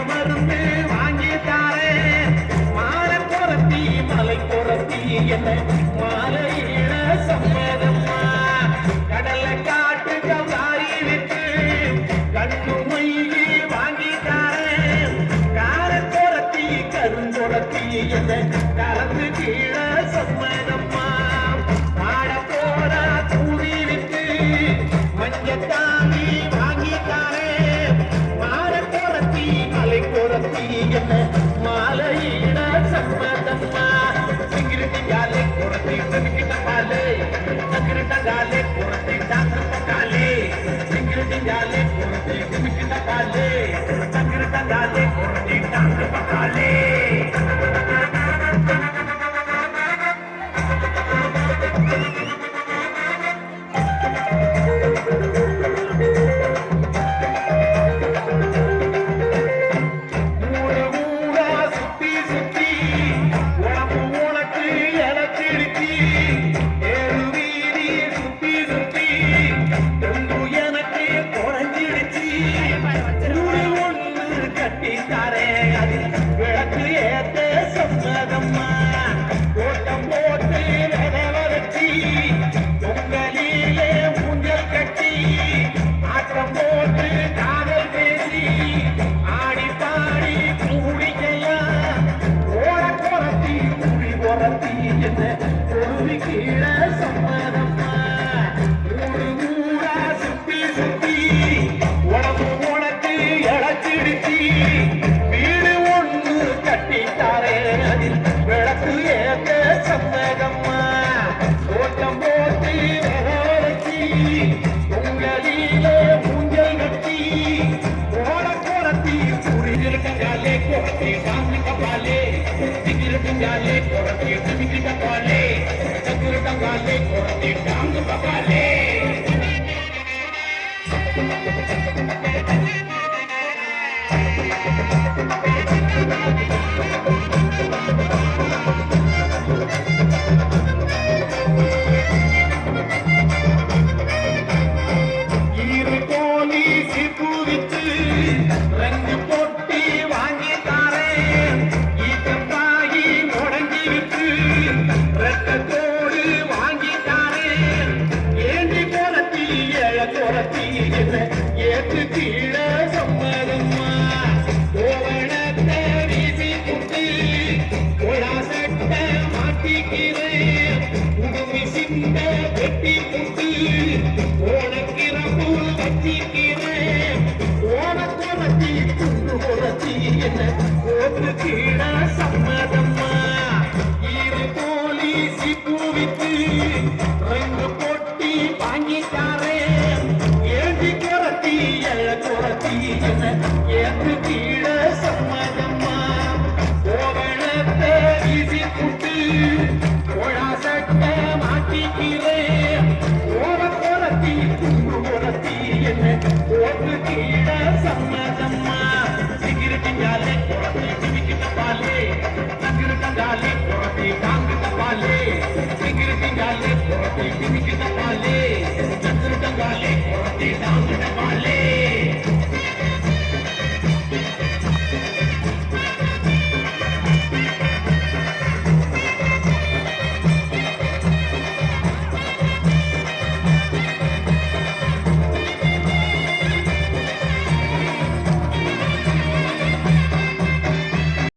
மருந்து வாங்கி தாரே மாலை பொறத்தி மலை பொறத்தி என்ன மாலையில சம்மதம்மா கடலை காட்டு கவாரி விட்டு கண்ணு மொய்கி வாங்கி தாரே கார பொறத்தி கரும்பொறத்தி என்ன கலந்து கீழே சம்மதம்மா மாட போரா தூவி விட்டு மஞ்சத்தாமி வாங்கி தாரே மாட பொறத்தி மலை பொறத்தி என்ன மாலையிட சம்மதம்மா சிங்கிருட்டிங்காலே பொறத்தி தனிக்கிட்டாலே நக்கிருட்டங்காலே பொறத்தி டாக்டர் பக்காலே சிங்கிருட்டிங்காலே பொறத்தி தனிக்கிட்டாலே நக்கிருட்டங்காலே பொறத்தி டாக்டர் பக்காலே வெட்டி புட்டு உனக்கு வச்சி